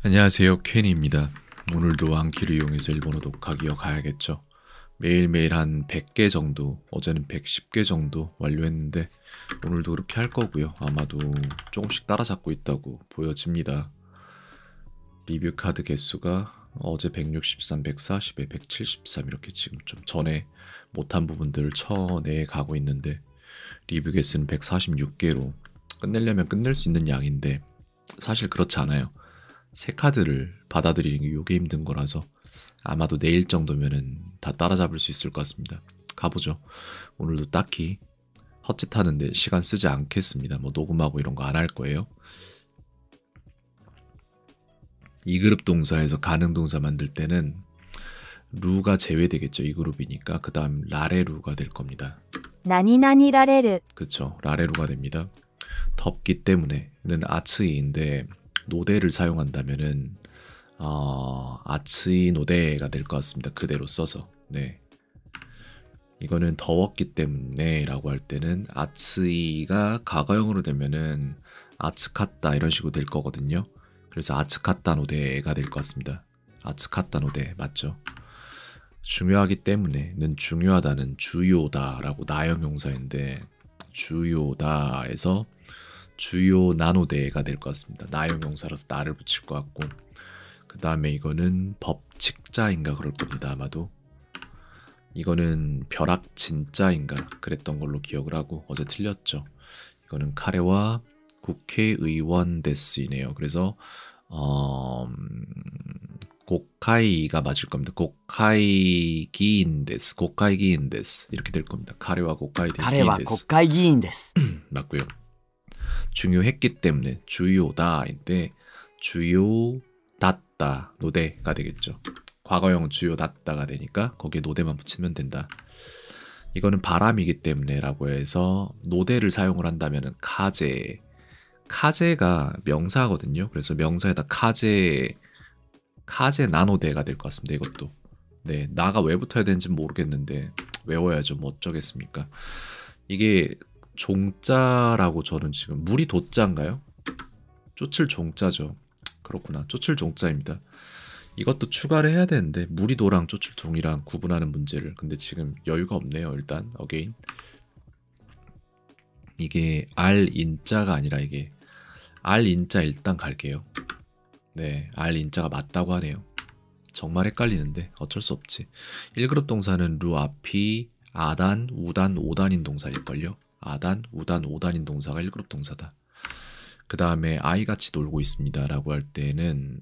안녕하세요, 케니입니다. 오늘도 안키를 이용해서 일본어 독학 이어가야겠죠. 매일매일 한 100개 정도, 어제는 110개 정도 완료했는데 오늘도 그렇게 할 거고요. 아마도 조금씩 따라잡고 있다고 보여집니다. 리뷰 카드 개수가 어제 163, 140에 173 이렇게 지금 좀 전에 못한 부분들을 쳐내 가고 있는데 리뷰 개수는 146개로 끝내려면 끝낼 수 있는 양인데 사실 그렇지 않아요. 새 카드를 받아들이는 게 요게 힘든 거라서 아마도 내일 정도면은 다 따라잡을 수 있을 것 같습니다. 가보죠. 오늘도 딱히 헛짓하는데 시간 쓰지 않겠습니다. 뭐 녹음하고 이런 거 안 할 거예요. 2그룹 동사에서 가능 동사 만들 때는 루가 제외되겠죠. 2그룹이니까 그 다음 라레루가 될 겁니다. 何々られる 그쵸. 라레루가 됩니다. 덥기 때문에는 아츠이인데 노대를 사용한다면은 아츠이 노대가 될 것 같습니다. 그대로 써서. 네. 이거는 더웠기 때문에 라고 할 때는 아츠이가 과거형으로 되면은 아츠카타 이런 식으로 될 거거든요. 그래서 아츠카타 노대가 될 것 같습니다. 아츠카타 노대 맞죠? 중요하기 때문에는 중요하다는 주요다라고 나형용사인데 주요다에서 주요 나노대가 될 것 같습니다. 나형용사라서 나를 붙일 것 같고 그 다음에 이거는 법칙자인가 그럴 겁니다. 아마도 이거는 벼락진짜인가 그랬던 걸로 기억을 하고 어제 틀렸죠. 이거는 카레와 국회의원 데스이네요. 그래서 고카이가 맞을 겁니다. 고카이 기인 데스, 고카이 기인 데스 이렇게 될 겁니다. 카레와 고카이 기인 彼は国 데스 会議員です。 맞고요. 중요했기 때문에 주요다인데 주요dat다 노대가 되겠죠. 과거형 주요dat다가 되니까 거기에 노대만 붙이면 된다. 이거는 바람이기 때문에 라고 해서 노대를 사용을 한다면 카제가 명사거든요. 그래서 명사에다 카제 나노대가 될 것 같습니다. 이것도 네 나가 왜 붙어야 되는지 모르겠는데 외워야죠. 뭐 어쩌겠습니까. 이게 종자라고 저는 지금 물이 도자인가요? 쫓을 종자죠. 그렇구나. 쫓을 종자입니다. 이것도 추가를 해야 되는데 물이 도랑 쫓을 종이랑 구분하는 문제를 근데 지금 여유가 없네요. 일단 어게인 이게 알인자가 아니라 이게 알인자 일단 갈게요. 네 알인자가 맞다고 하네요. 정말 헷갈리는데 어쩔 수 없지. 1그룹 동사는 루 앞이 아단, 우단, 오단인 동사일걸요. 아단, 우단, 오단인 동사가 1그룹 동사다. 그 다음에 아이같이 놀고 있습니다 라고 할 때는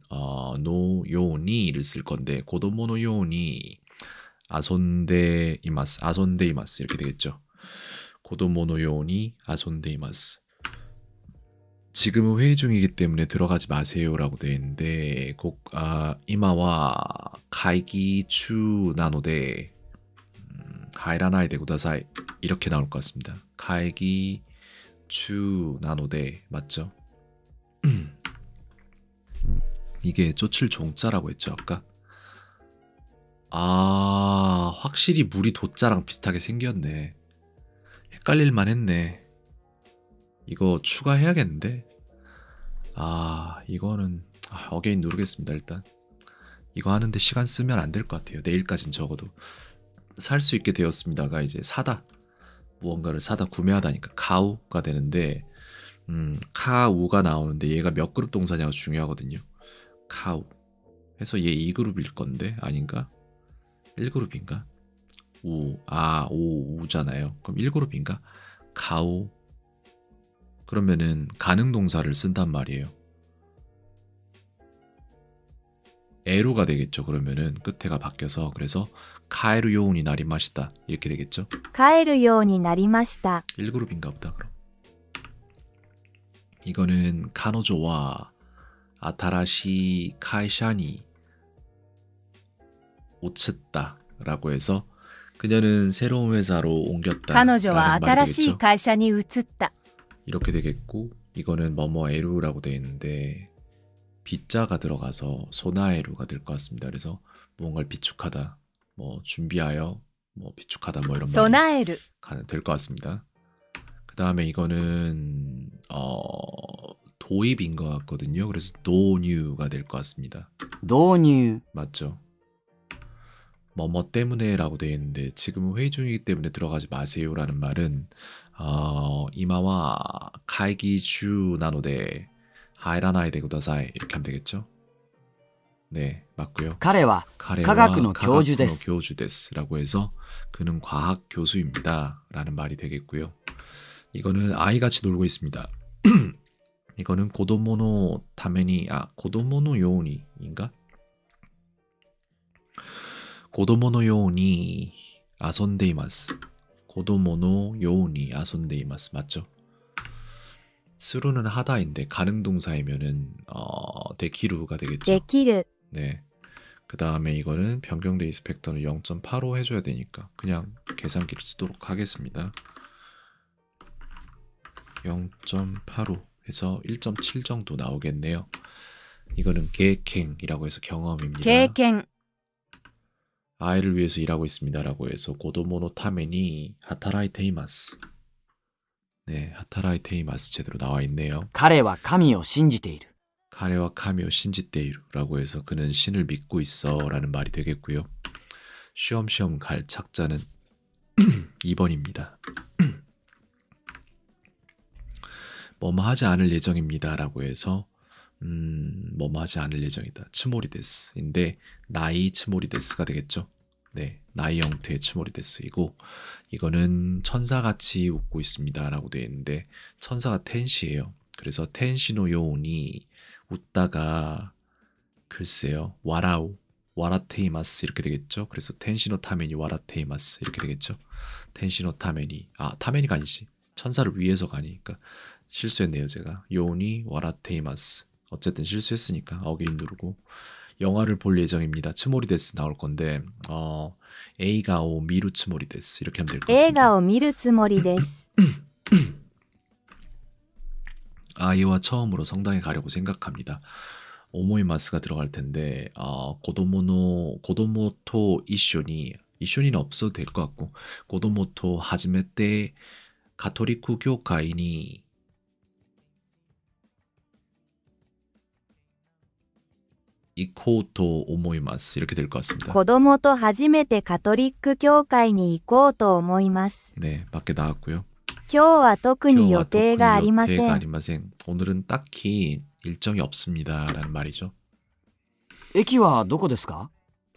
노요니를 쓸 건데 고도모노 요니 아손데 이마스 이렇게 되겠죠. 고도모노 요니 아손데 이마스. 지금은 회의 중이기 때문에 들어가지 마세요 라고 되어 있는데 이마와 가이기 추 나노데 하이라나이 데구다사이 이렇게 나올 것 같습니다. 가이기 추 나노데 맞죠? 이게 쫓을 종자라고 했죠 아까? 확실히 물이 도자랑 비슷하게 생겼네. 헷갈릴만 했네. 이거 추가해야겠는데? 이거는 어게인 누르겠습니다. 일단 이거 하는데 시간 쓰면 안 될 것 같아요. 내일까진 적어도 살 수 있게 되었습니다가 이제 사다 무언가를 사다 구매하다니까 카우가 되는데 카우가 나오는데 얘가 몇 그룹 동사냐가 중요하거든요. 카우 해서 얘 2그룹일 건데 아닌가? 1그룹인가? 우잖아요. 그럼 1그룹인가? 카우 그러면은 가능 동사를 쓴단 말이에요. 에루가 되겠죠. 그러면은 끝에가 바뀌어서 그래서 카에루 요운이 날이 마시다 이렇게 되겠죠. 帰るようになりました 1그룹인가 보다 그럼. 이거는 카노조와 아타라시 카이샤니 오츠다라고 해서 그녀는 새로운 회사로 옮겼다. 彼女は 라는 말이 新しい 되겠죠. 会社に移った 이렇게 되겠고 이거는 뭐뭐 에루라고 되어 있는데 비자가 들어가서 소나에루가 될 것 같습니다. 그래서 무언가를 비축하다, 뭐 준비하여, 뭐 비축하다, 뭐 이런 말이 備える 될 것 같습니다. 그 다음에 이거는 도입인 것 같거든요. 그래서 도뉴가 될 것 같습니다. 導入 맞죠? 뭐뭐 때문에라고 되어 있는데 지금은 회의 중이기 때문에 들어가지 마세요라는 말은 이마와会議中なので入らないでください이렇게 하면 되겠죠? 네, 맞고요. 彼は 카레와 科学の教授です 교주 데스라고 해서 그는 과학 교수입니다 라는 말이 되겠고요. 이거는 아이같이 놀고 있습니다. 이거는 고도모노 타메니 고도모노 요우니인가? 고도모노 요우니 아손데이마스. 고도모노 요우니 아손데이마스 맞죠? 스루는 하다인데 가능 동사이면은 데키루가 되겠죠. できる、 네. 그 다음에 이거는 변경대 이스펙터는 0.85 해줘야 되니까 그냥 계산기를 쓰도록 하겠습니다. 0.85 해서 1.7 정도 나오겠네요. 이거는 계획행이라고 해서 경험입니다. 経験、 아이를 위해서 일하고 있습니다라고 해서 고도모노 타메니 하타라이테이마스. 네, 하타라이테이마스 제대로 나와 있네요. 彼は神を信じている 카레와 카미오 신지테이루라고 해서 그는 신을 믿고 있어라는 말이 되겠고요. 쉬엄쉬엄 갈 착자는 2번입니다. 뭐뭐 하지 않을 예정입니다라고 해서 뭐뭐 하지 않을 예정이다. 츠모리데스인데 나이 츠모리데스가 되겠죠. 네, 나이 형태의 츠모리데스이고 이거는 천사같이 웃고 있습니다라고 되어 있는데 천사가 텐시예요. 그래서 텐시노 요온이 웃다가 글쎄요 와라우 와라테이마스 이렇게 되겠죠. 그래서 텐시노 타메니 와라테이마스 이렇게 되겠죠. 텐시노 타메니 타메니가 아니지 천사를 위해서가 아니니까 실수했네요 제가. 요니 와라테이마스 어쨌든 실수했으니까 어게인 누르고 영화를 볼 예정입니다. 츠모리데스 나올 건데 에이가오 미루 츠모리데스 이렇게 하면 될 것 映 같습니다. 画を見るつもりです。 아이와 처음으로 성당에 가려고 생각합니다. 오모이마스가 들어갈 텐데 고도모토 이쇼니는 없어도 될 것 같고 고도모토 하즈메 때 가톨리크 교회니 이코토 오모이마스 이렇게 될 것 같습니다. 子供と初めてカトリック教会に行こうと思います。 네, 밖에 나왔고요. 今日は特に予定がありません。 아리마생. 오늘은 딱히 일정이 없습니다라는 말이죠. 駅はどこですか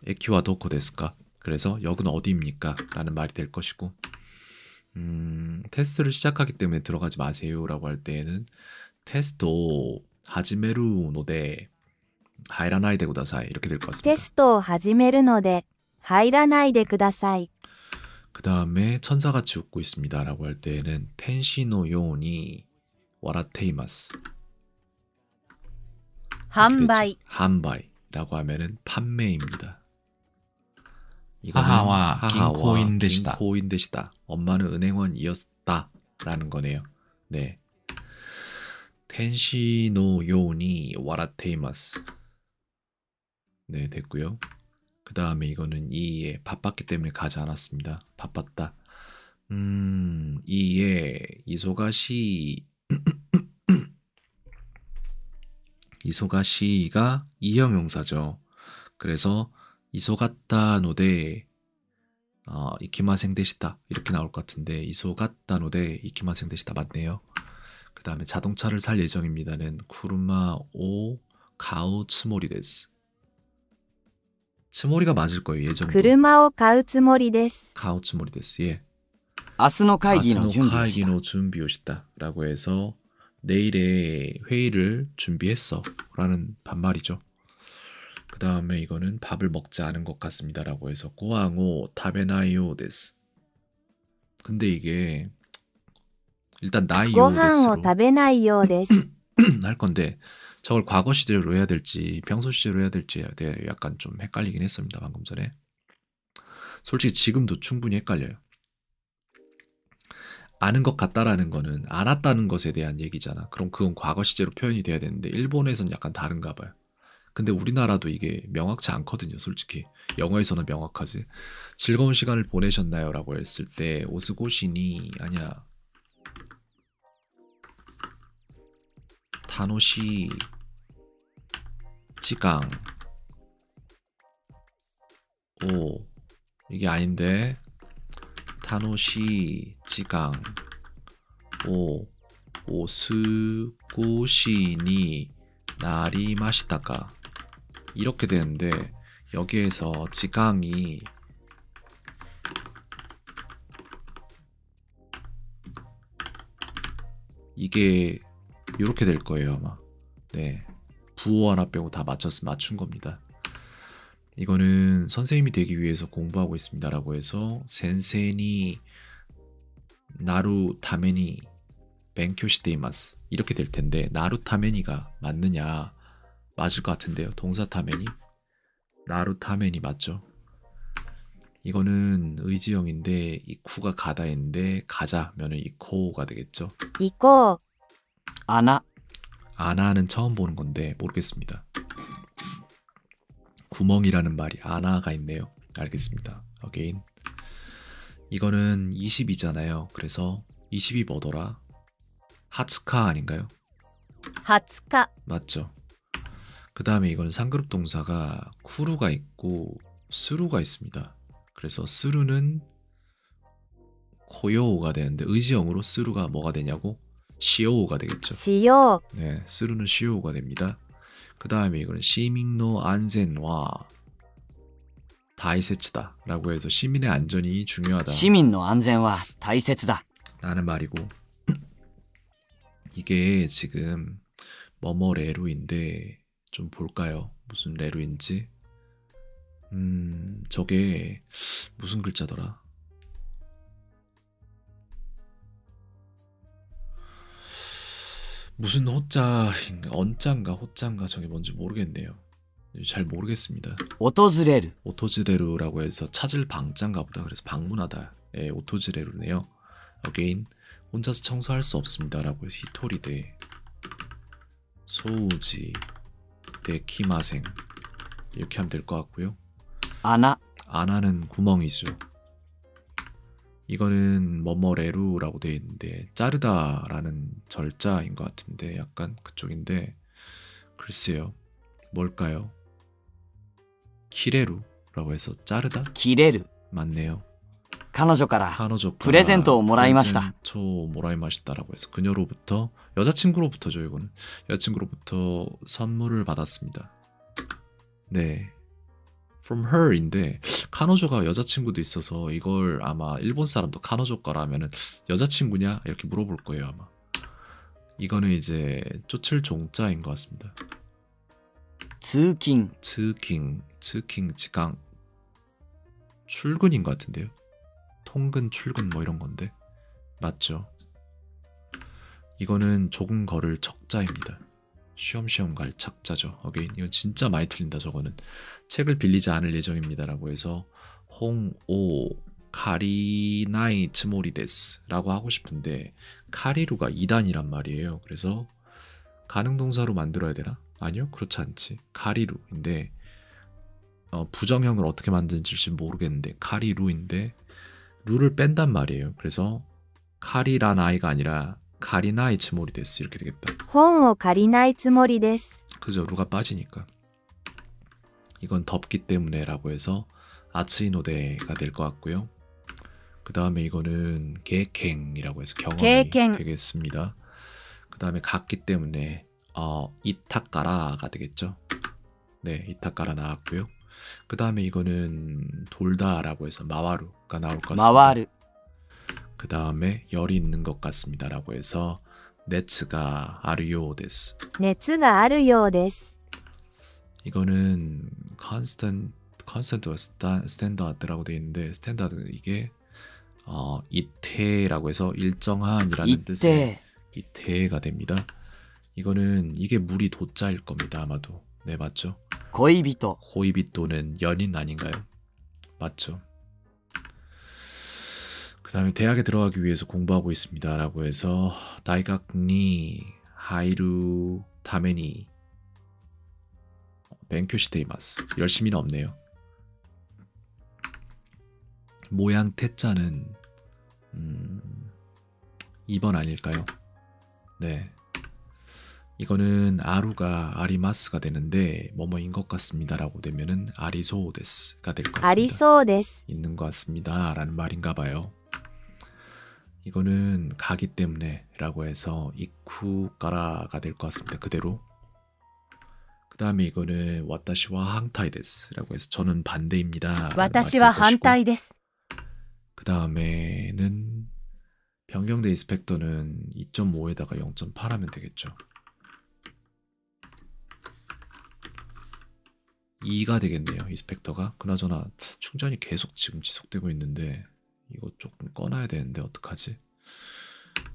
에키와 도코 데스까? 그래서 역은 어디입니까? 라는 말이 될 것이고 테스트를 시작하기 때문에 들어가지 마세요 라고 할 때에는 테스토 하지메루 노데 하이라나이 데 구다사이 이렇게 될 것 テ 같습니다. ストを始めるので、入らないでください。 그 다음에 천사같이 웃고 있습니다 라고 할 때에는 텐시노 요니 와라테이마스 販売、 한바이라고 하면은 판매입니다. 하하와 긴코인 데시다. 긴코인 데시다. 엄마는 은행원이었다 라는 거네요. 네. 텐시노 요니 와라테이마스. 네, 됐고요. 그 다음에 이거는 이에 바빴기 때문에 가지 않았습니다. 바빴다. 이에 이소가시 이소가시가 이형용사죠. 그래서 이소갔다 노데 이키마생 데시다 이렇게 나올 것 같은데 이소갔다 노데 이키마생 데시다 맞네요. 그 다음에 자동차를 살 예정입니다는 쿠르마 오 가우 츠모리 데스. 츠모리가 맞을 거예요. 예정도. 車を買うつもりです。 가우 츠모리 데스. 예. 明日の会議の 아스노 準備をした 카이기노 준비오시다 라고 해서 내일의 회의를 준비했어 라는 반말이죠. 그 다음에 이거는 밥을 먹지 않은 것 같습니다 라고 해서 고항오 타베나이오 데스. 근데 이게 일단 ご 나이오 飯を 데스로 食べないようです。 할 건데 저걸 과거 시제로 해야 될지 평소 시제로 해야 될지에 대해 약간 좀 헷갈리긴 했습니다. 방금 전에. 솔직히 지금도 충분히 헷갈려요. 아는 것 같다라는 거는 알았다는 것에 대한 얘기잖아. 그럼 그건 과거 시제로 표현이 돼야 되는데 일본에서는 약간 다른가 봐요. 근데 우리나라도 이게 명확치 않거든요. 솔직히 영어에서는 명확하지. 즐거운 시간을 보내셨나요? 라고 했을 때 오스고시니 아니야 타노시 지강. 오, 이게 아닌데. 타노시 지강. 오, 오스고시니 나리마시타까. 이렇게 되는데 여기에서 지강이 이게 이렇게 될 거예요 아마. 네, 부호 하나 빼고 다 맞춘 겁니다. 이거는 선생님이 되기 위해서 공부하고 있습니다라고 해서 센세니 나루 타메니 벤쿄시테이마스 이렇게 될 텐데, 나루 타메니가 맞느냐? 맞을 것 같은데요. 동사 타메니, 나루 타메니 맞죠? 이거는 의지형인데 이 쿠가 가다인데 가자면은 이코가 되겠죠. 行こう。 穴、 아나는 처음 보는 건데 모르겠습니다. 구멍이라는 말이 아나가 있네요. 알겠습니다. 어게인. 이거는 20이잖아요. 그래서 20이 뭐더라? 하츠카 아닌가요? 20日。 맞죠. 그 다음에 이거는 상그룹 동사가 쿠루가 있고 스루가 있습니다. 그래서 스루는 고요우가 되는데 의지형으로 스루가 뭐가 되냐고? 시오우가 되겠죠. しよう。 네, 스루는 시오우가 됩니다. 그 다음에 이거는 시민노 안전와 다이세츠다 라고 해서 시민의 안전이 중요하다 市民の安全は大切だ。 라는 말이고, 이게 지금 뭐뭐 레루인데 좀 볼까요? 무슨 레루인지. 저게 무슨 글자더라? 무슨 호자인가, 언자인가 호자인가, 저게 뭔지 모르겠네요. 잘 모르겠습니다. 訪れる、 오토즈레루라고 해서 찾을 방자인가 보다. 그래서 방문하다. 예, 오토즈레루네요. 어게인, 혼자서 청소할 수 없습니다 라고 해서 히토리데 소우지 데키마생 이렇게 하면 될 것 같고요. 穴、 아나는 구멍이죠. 이거는 뭐뭐레루라고 되어 있는데 자르다라는 절자인 것 같은데 약간 그쪽인데 글쎄요. 뭘까요? 키레루라고 해서 자르다? 切れる。 맞네요. 彼女から 카노조 プレゼントをもらいました。 초 모라이마시다라고 해서 그녀로부터, 여자친구로부터죠. 이거는 여자친구로부터 선물을 받았습니다. 네, from her인데 카노조가 여자친구도 있어서 이걸 아마 일본 사람도 카노조 거라면은 여자친구냐 이렇게 물어볼 거예요 아마. 이거는 이제 쫓을 종자인 것 같습니다. 通勤、 츠킹 지강 출근인 것 같은데요. 통근 출근 뭐 이런 건데 맞죠? 이거는 조금 걸을 척자입니다. 쉬엄쉬엄 갈 척자죠. 어게인, 이건 진짜 많이 틀린다. 저거는 책을 빌리지 않을 예정입니다라고 해서 홍오 카리나이 츠모리데스 라고 하고 싶은데 카리루가 2단이란 말이에요. 그래서 가능동사로 만들어야 되나? 아니요, 그렇지 않지. 카리루인데 부정형을 어떻게 만드는지 모르겠는데 카리루인데 루를 뺀단 말이에요. 그래서 카리라나이가 아니라 카리나이 츠모리데스 이렇게 되겠다. 本を借りないつもりです。 그죠, 루가 빠지니까. 이건 덥기 때문에 라고 해서 아츠이노데가 될 것 같고요. 그 다음에 이거는 게켄이라고 해서 경험이 게켄. 되겠습니다. 그 다음에 같기 때문에 이타까라가 되겠죠. 네, 이타까라 나왔고요. 그 다음에 이거는 돌다라고 해서 마와루가 나올 것 같습니다. 回る、 그 다음에 열이 있는 것 같습니다 라고 해서 네츠가 아르요 데스. 熱があるようです。 이거는 컨스턴트와 스탠다드라고 되어 있는데 스탠다드 이게 이태라고 해서 일정한이라는 一 뜻의 定、 이태가 됩니다. 이거는 이게 물이 도자일 겁니다 아마도. 네, 맞죠? 恋人、 고이비또는 연인 아닌가요? 맞죠? 그 다음에 대학에 들어가기 위해서 공부하고 있습니다 라고 해서 다이각니 하이루 타메니 벤쿄시테이마스. 열심히는 없네요. 모양 태자는 2번 아닐까요? 네, 이거는 아루가 아리마스가 되는데 뭐뭐인 것 같습니다라고 되면은 아리소데스가 될 것 あり 같습니다. そうです。 있는 것 같습니다 라는 말인가 봐요. 이거는 가기 때문에 라고 해서 이쿠까라가 될 것 같습니다. 그대로. 그 다음에 이거는 와타시와 항타이 데스라고 해서 저는 반대입니다. 私は反対です。 그 다음에는 변경된 인스펙터는 2.5에다가 0.8 하면 되겠죠. 2가 되겠네요. 인스펙터가. 그나저나 충전이 계속 지금 지속되고 있는데 이거 조금 꺼놔야 되는데 어떡하지?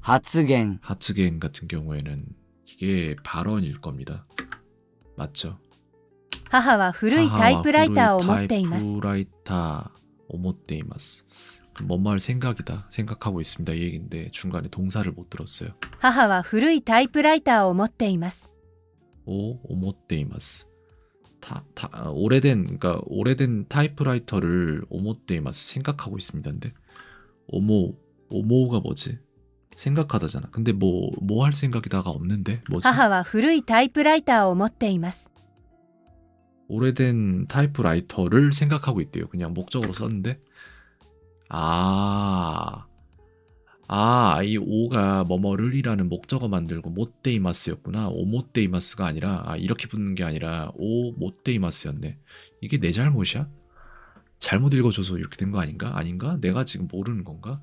発言、 하츠겐 같은 경우에는 이게 발언일 겁니다. 맞죠? 母は古いタイプライターを持っています。 타이프라이터 오모테이마스. 뭔 말 생각이다. 생각하고 있습니다. 이 얘기인데 중간에 동사를 못 들었어요. 母は古いタイプライターを持っています。 오모테이마스. 오래된 타이프라이터를 오모테이마스 생각하고 있습니다. 근데 오모가 뭐지? 생각하다잖아. 근데 뭐 할 생각이다가 없는데 뭐지? 母は古いタイプライターを持っています。 오래된 타이프라이터를 생각하고 있대요. 그냥 목적으로 썼는데 이 오가 뭐뭐를이라는 목적어 만들고 못데이마스였구나. 오모데이마스가 아니라 이렇게 붙는 게 아니라 오모데이마스였네. 이게 내 잘못이야? 잘못 읽어줘서 이렇게 된 거 아닌가? 내가 지금 모르는 건가?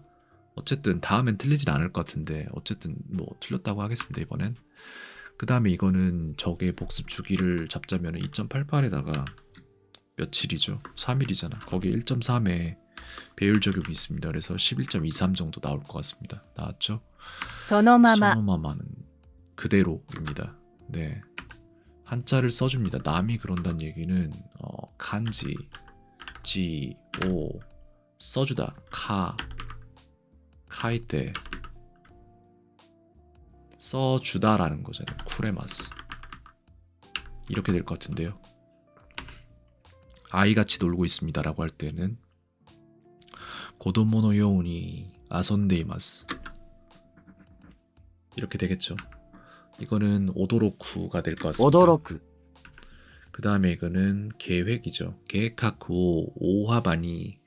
어쨌든 다음엔 틀리진 않을 것 같은데 어쨌든 뭐 틀렸다고 하겠습니다. 이번엔. 그 다음에 이거는 적의 복습 주기를 잡자면 2.88에다가 며칠이죠? 3일이잖아. 거기에 1.3에 배율 적용이 있습니다. 그래서 11.23 정도 나올 것 같습니다. 나왔죠? そのまま 소노마마는 그대로입니다. 네, 한자를 써줍니다. 남이 그런다는 얘기는 간지, 지, 오 써주다. 카이테 써주다라는 거잖아요. 쿠레마스 이렇게 될 것 같은데요. 아이같이 놀고 있습니다라고 할 때는 고도모노 요우니 아손데이마스 이렇게 되겠죠. 이거는 오도로쿠가 될 것 같습니다. 驚く、 그 다음에 이거는 계획이죠. 계획하쿠 오하바니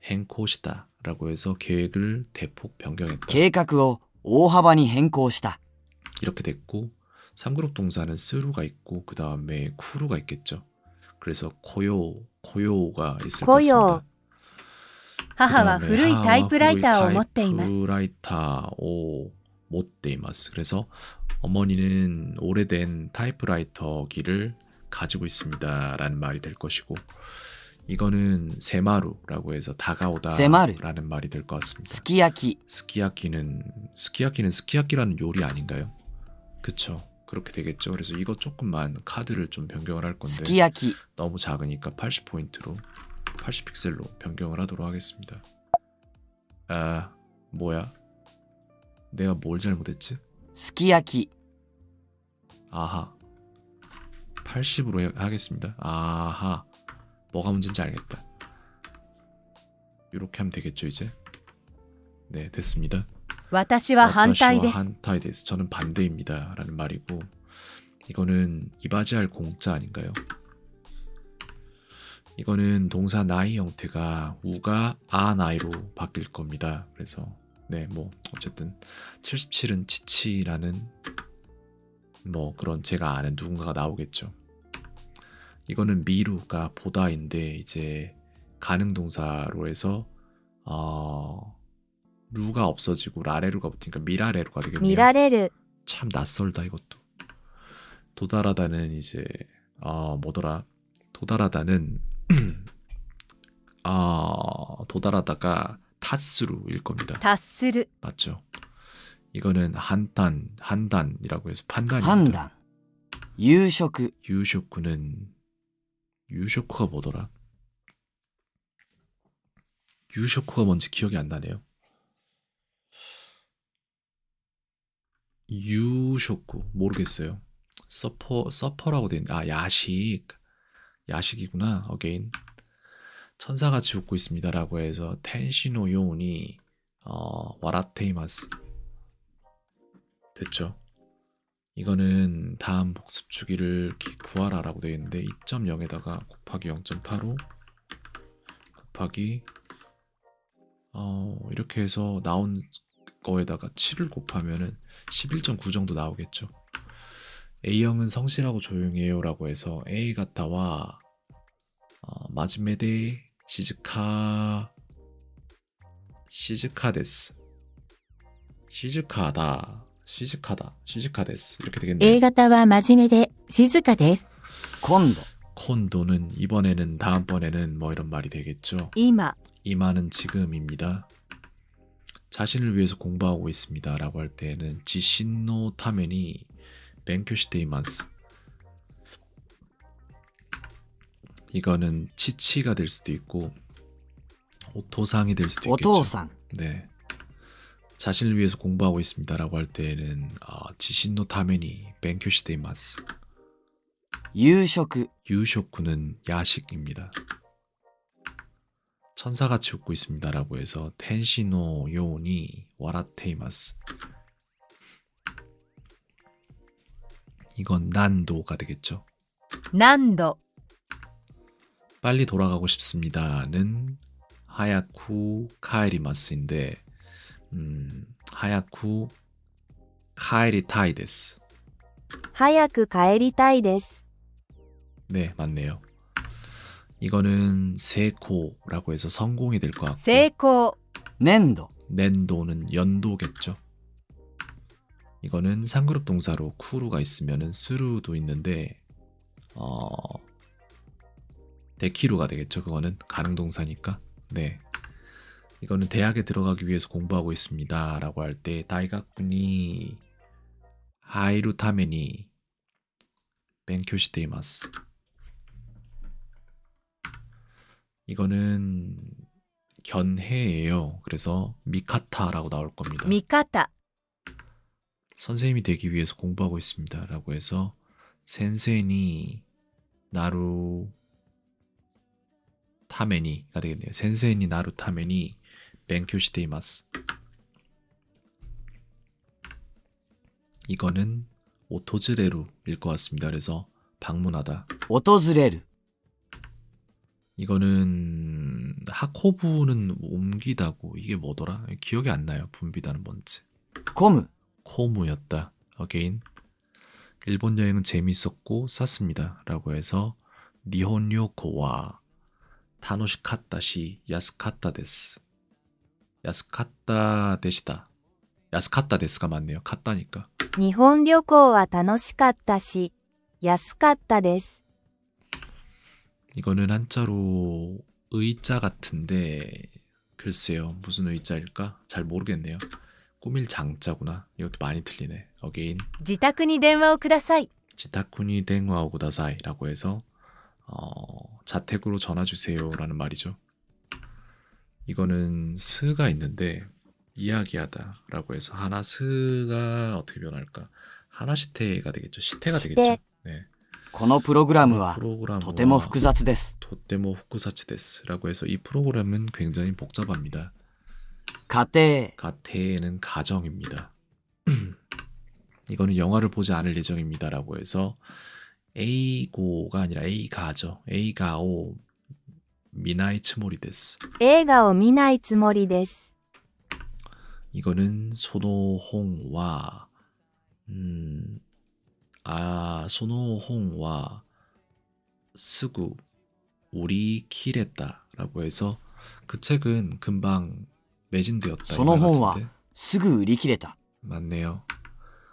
행코시다 라고 해서 계획을 대폭 변경했다. 計画を大幅に変更した。 이렇게 됐고 3그룹 동사는 스루가 있고 그 다음에 쿠루가 있겠죠. 그래서 고요가 있을 것 雇用 같습니다. 母は古いタイプライターを持っています。 타이프라이터を 못데이마스. 그래서 어머니는 오래된 타이프라이터기를 가지고 있습니다 라는 말이 될 것이고 이거는 세마루라고 해서 다가오다 세마루. 라는 말이 될 것 같습니다. すき焼き、 스키야키는 스키야키라는 요리 아닌가요? 그쵸. 그렇게 되겠죠. 그래서 이거 조금만 카드를 좀 변경을 할 す 건데 き焼き、 너무 작으니까 80포인트로 80픽셀로 변경을 하도록 하겠습니다. 뭐야? 내가 뭘 잘못했지? すき焼き、 아하 80으로 하겠습니다. 아하 뭐가 문제인지 알겠다. 이렇게 하면 되겠죠 이제. 네 됐습니다. 私は反対です。 한타이 데스. 저는 반대입니다 라는 말이고 이거는 이바지할 공짜 아닌가요? 이거는 동사 나이 형태가 우가 나이로 바뀔 겁니다. 그래서 네 뭐 어쨌든 77은 치치라는 뭐 그런 제가 아는 누군가가 나오겠죠. 이거는 미루가 보다인데 이제 가능 동사로 해서 루가 없어지고 라레루가 붙으니까 미라레루가 見 되겠네요. られる、 참 낯설다 이것도. 도달하다는 이제 뭐더라? 도달하다는 도달하다가 타스루일 겁니다. 達する。 맞죠? 이거는 한단이라고 해서 判 판단입니다. 断、夕食、 유쇼쿠가 뭐더라? 유쇼쿠가 뭔지 기억이 안 나네요. 유쇼쿠 모르겠어요. 서퍼라고 돼 있는데 야식이구나. 어게인 천사같이 웃고 있습니다라고 해서 텐시노 요운이 와라테이마스 됐죠. 이거는 다음 복습 주기를 구하라라고 되어 있는데 2.0에다가 곱하기 0.85 곱하기 이렇게 해서 나온 거에다가 7을 곱하면은 11.9 정도 나오겠죠. A형은 성실하고 조용해요 라고 해서 A 같다와 마지메데 시즈카 데스 시즈카다 데스 이렇게 되겠네요. A 型は真面目で静かです。今度、 콘도는 이번에는 다음번에는 뭐 이런 말이 되겠죠. 今、 이마는 지금입니다. 자신을 위해서 공부하고 있습니다 라고 할 때에는 지신노 타메니 뱅교시테이마스. 이거는 치치가 될 수도 있고 오토상이 될 수도 お 있겠죠. 父さん、 네. 자신을 위해서 공부하고 있습니다 라고 할 때에는 지신노 타메니 뱅교시테이마스. 夕食、 유쇼쿠는 야식입니다. 천사같이 웃고 있습니다 라고 해서 텐시노 요니 와라테이마스. 이건 난도가 되겠죠. 何度、 빨리 돌아가고 싶습니다는 하야쿠 카에리마스인데 하야쿠 카에리타이 데스. 早く帰りたいです。 네, 맞네요. 이거는 세코라고 해서 성공이 될 것 같고 成功、年度、 낸도는 연도겠죠. 이거는 상그룹 동사로 쿠루가 있으면은 스루도 있는데 데키루가 되겠죠. 그거는 가능 동사니까. 네. 이거는 대학에 들어가기 위해서 공부하고 있습니다 라고 할 때 다이가쿠니 하이루 타메니 벤교시테이마스. 이거는 견해예요. 그래서 미카타라고 나올 겁니다. 味方、 선생님이 되기 위해서 공부하고 있습니다 라고 해서 센세니 나루 타메니가 되겠네요. 센세니 나루 타메니 벤교시테이마스. 이거는 오토즈레루일 것 같습니다. 그래서 방문하다. 訪れる、 이거는 하코부는 옮기다고 이게 뭐더라? 기억이 안 나요. 분비다는 뭔지. 混む、 코무였다. 어게인. 일본 여행은 재밌었고 쌌습니다 라고 해서 니혼료코와 타노시카타시 야스카타 데스. 야스카타 데시다. 야스카타 데스가 맞네요. 카타니까. 日本旅行は楽しかったし、安かったです。 이거는 한자로 의자 같은데 글쎄요. 무슨 의자일까? 잘 모르겠네요. 꾸밀 장자구나. 이것도 많이 틀리네. 어게인. 自宅に電話をください。 지타쿠니 댕와오 구다사이 라고 해서 자택으로 전화주세요 라는 말이죠. 이거는 스가 있는데 이야기하다 라고 해서 하나스가 어떻게 변할까? 하나시테가 되겠죠. 시테가 되겠죠. 네. このプログラムは 프로그램 とても複雑です。 도테모 후쿠사치 데스 라고 해서 이 프로그램은 굉장히 복잡합니다. 家庭、 가테는 가정입니다. 이거는 영화를 보지 않을 예정입니다 라고 해서 A고가 아니라 A가죠. A가오 미나이 츠모리 데스. 映画を見ないつもりです。 이거는 소노홍와 소노홍와 스구 우리 키랬다 라고 해서 그 책은 금방 매진되었다. その本は 같은데. すぐ売り切れた。 맞네요.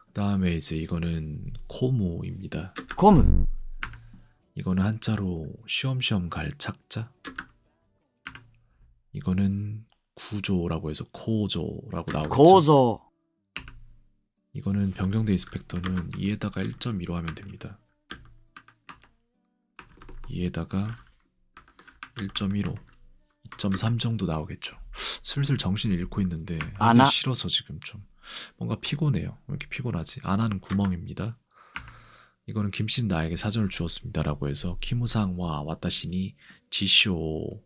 그다음에 이제 이거는 코무입니다. 混む、 이거는 한자로 쉬엄쉬엄 갈 착자. 이거는 구조라고 해서 코조라고 나오겠죠. 構造、 이거는 변경대 인스펙터는 2에다가 1.15 하면 됩니다. 2에다가 1.15, 2.3 정도 나오겠죠. 슬슬 정신 잃고 있는데 아나. 하기 싫어서 지금 좀 뭔가 피곤해요. 왜 이렇게 피곤하지? 아나는 구멍입니다. 이거는 김씨는 나에게 사전을 주었습니다 라고 해서 키무상와 와타시니 지쇼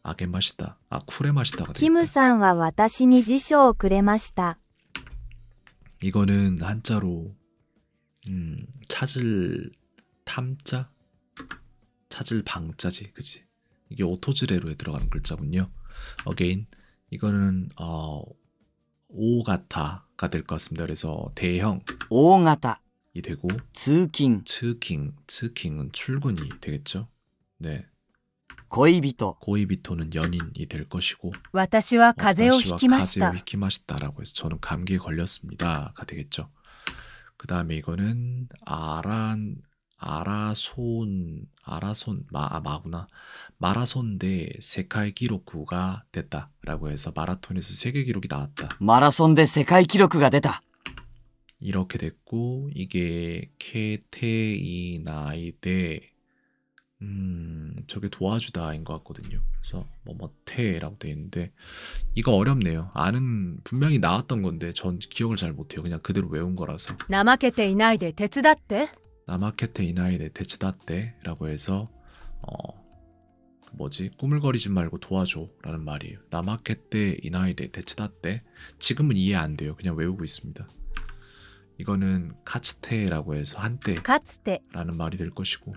아게 마시다. 쿠레 마시다가 キム 되겠다. さんは私に辞書をくれました。 이거는 한자로 찾을 탐자? 찾을 방자지, 그치? 이게 오토즈레로에 들어가는 글자군요. again, 이거는 오가타가 될 것 같습니다. 그래서 대형 大型 이 되고 通勤 츠킹은 출근이 되겠죠. 네, 恋人 고이비토는 연인이 될 것이고 私は風邪をひきました。 가제오 히키마시다라고 해서 저는 감기에 걸렸습니다가 되겠죠. 그 다음에 이거는 마구나. 마라손 대 세계 기록가 됐다라고 해서 마라톤에서 세계 기록이 나왔다. マラソンで世界記録が出た。 이렇게 됐고 이게 케테이나이데 저게 도와주다인 것 같거든요. 그래서 뭐뭐테라고 되어 있는데 이거 어렵네요. 아는 분명히 나왔던 건데 전 기억을 잘 못해요. 그냥 그대로 외운 거라서. 怠けていないで手伝って。 나마케테 이나이데 데츠다떼라고 해서 꾸물거리지 말고 도와줘라는 말이에요. 나마케테 이나이데 데츠다떼. 지금은 이해 안 돼요. 그냥 외우고 있습니다. 이거는 카츠테라고 해서 한때 かつて 라는 말이 될 것이고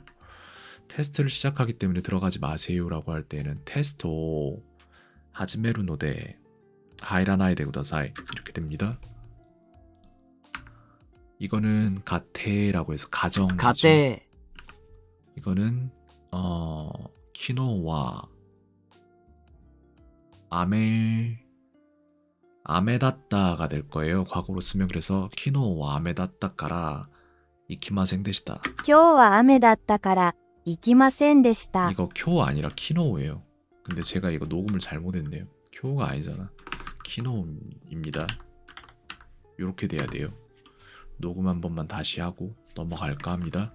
테스트를 시작하기 때문에 들어가지 마세요라고 할 때는 테스토 하지메루노데 하이라나이데 구다사이 이렇게 됩니다. 이거는 가테라고 해서 가정 家庭 이거는 키노와 아메다tta가 될 거예요. 과거로 쓰면 그래서 키노와 아메다tta까라 이키마생 되시다. 今日は雨だったから行きませんでした。 이거 쿄 아니라 키노우예요. 근데 제가 이거 녹음을 잘못했네요. 쿄가 아니잖아. 키노우입니다. 이렇게 돼야 돼요. 녹음 한 번만 다시 하고 넘어갈까 합니다.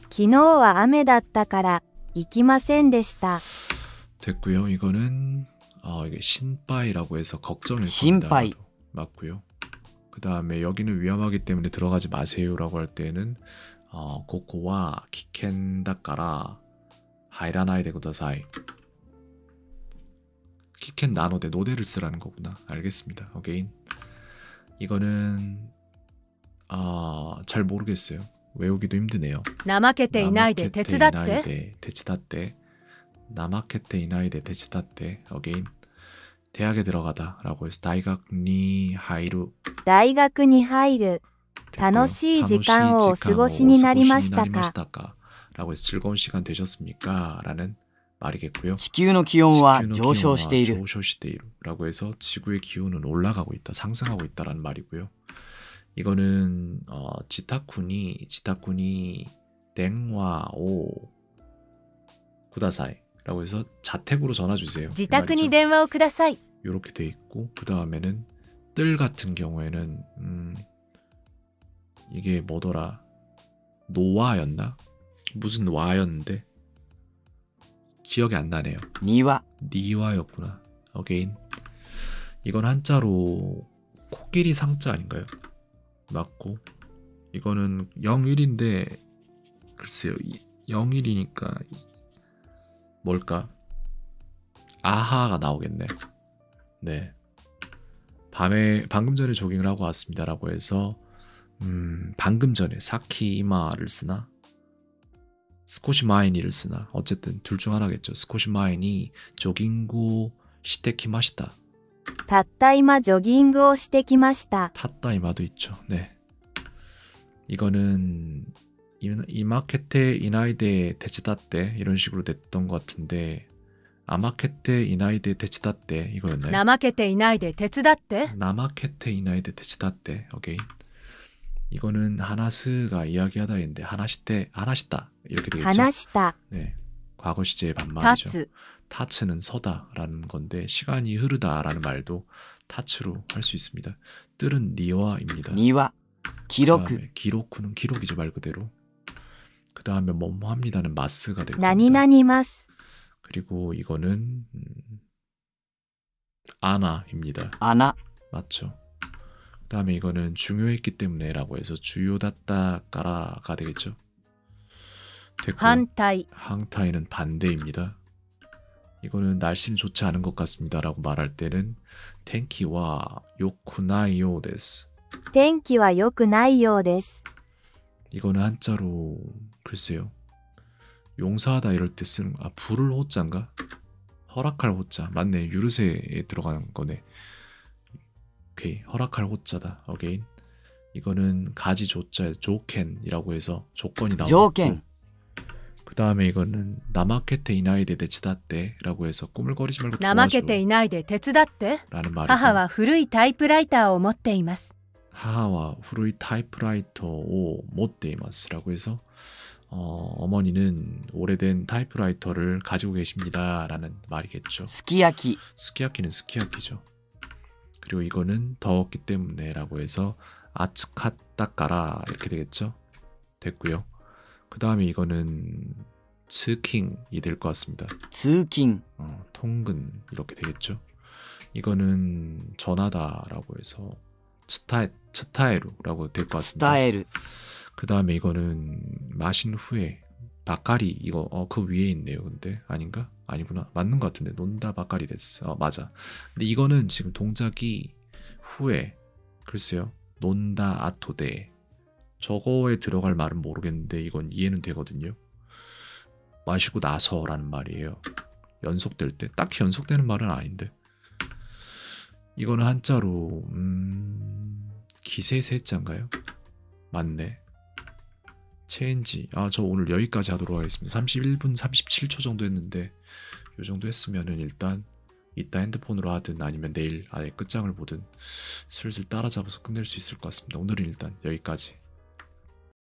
昨日は雨だったから行きませんでした。 됐고요. 이거는 이게 신빠이라고 해서 걱정일 신빠이. 겁니다. 맞고요. 그 다음에 여기는 위험하기 때문에 들어가지 마세요라고 할 때는 고코와 키켄다까라 하이라나이데 구다사이. 키켄 나노데 노데를 쓰라는 거구나. 알겠습니다. 어게인. 이거는 잘 모르겠어요. 외우기도 힘드네요. 怠けていないで手伝って。 데치다떼. 나마케테 이나이데 데치다떼. 어게인. 대학에 들어가다라고 해서 다이각니 하이루. 大学に入る。楽しい時間をお過ごしになりましたか。 라고 해서 즐거운 시간 되셨습니까? 라는 말이겠고요. 地球の気温は上昇している。 라고 해서 지구의 기온은 올라가고 있다, 상승하고 있다라는 말이고요. 이거는 지타쿠니 땡와오 구다사이 라고 해서 자택으로 전화 주세요. 自宅に電話をください。 이렇게 돼 있고 그 다음에는 뜰 같은 경우에는 이게 뭐더라? 노와였나? 무슨 와였는데 기억이 안 나네요. 니와였구나. 어게인. 이건 한자로 코끼리 상자 아닌가요? 맞고 이거는 01인데 글쎄요. 01이니까 뭘까? 아하가 나오겠네. 네. 방금 전에 조깅을 하고 왔습니다라고 해서 방금 전에 사키마를 쓰나? 스코시마이니를 쓰나? 어쨌든 둘 중 하나겠죠. 스코시마이니 조깅고 시테키마시다. たった今ジョギングをしてきました。 탔다이마도 있죠. 네. 이거는 이마케테 이나이데 데치다떼 이런 식으로 됐던 것 같은데 아마케테 이나이데 데치다떼 이거였나요? 怠けていないで手伝って。 나마케테 이나이데 데치다떼. 오케이. 이거는 하나스가 이야기하다인데 하나시다 이렇게 되겠죠. 話した。 네, 과거 시제의 立 반말이죠. つ。 타츠는 서다라는 건데 시간이 흐르다라는 말도 타츠로 할 수 있습니다. 뜰은 니와입니다. 庭 기록 그다음에 기록은 기록이죠 말 그대로. 그 다음에 뭐뭐 합니다는 마스가 될 何 겁니다. 々ます。 그리고 이거는 아나입니다. 穴 맞죠. 그 다음에 이거는 중요했기 때문에라고 해서 주요다따까라가 되겠죠. 됐고요. 反対。 항타이는 반대입니다. 이거는 날씨는 좋지 않은 것 같습니다 라고 말할 때는 텐키와 요쿠나이요 데스. 天気は良くないようです。 이거는 한자로 글쎄요. 용서하다 이럴 때 쓰는 불을 호자인가? 허락할 호자. 맞네. 유르세에 들어가는 거네. 오케이. 허락할 호자다. 어게인. 이거는 가지 조자에 조켄이라고 해서 조건이 나오고. 조켄. 그 다음에 이거는 나마케테 이나이데 데치다떼라고 해서 꾸물거리지 말고 怠け 도와줘 ていないで手伝って 라는 말이고 母は古いタイプライターを持っています 하하와 후루이 타이프라이터 오 못데이마스라고 해서 어머니는 오래된 타이프라이터를 가지고 계십니다 라는 말이겠죠. すき焼き 스키야키는 스키야키죠. 그리고 이거는 더웠기 때문에 라고 해서 아츠카타까라 이렇게 되겠죠. 됐고요. 그 다음에 이거는 츠킹이 될 것 같습니다. 通勤 통근 이렇게 되겠죠. 이거는 전하다라고 해서 츠타에루라고 될 것 伝 같습니다. える 그 다음에 이거는 마신 후에 바까리 이거 그 위에 있네요. 근데 아닌가? 아니구나. 맞는 것 같은데 논다 바까리 됐어. 맞아. 근데 이거는 지금 동작이 후에 글쎄요. 논다 아토데 저거에 들어갈 말은 모르겠는데 이건 이해는 되거든요. 마시고 나서라는 말이에요. 연속될 때 딱히 연속되는 말은 아닌데 이거는 한자로 기세세자인가요? 맞네. 체인지. 저 오늘 여기까지 하도록 하겠습니다. 31분 37초 정도 했는데 이 정도 했으면은 일단 이따 핸드폰으로 하든 아니면 내일 아예 끝장을 보든 슬슬 따라잡아서 끝낼 수 있을 것 같습니다. 오늘은 일단 여기까지.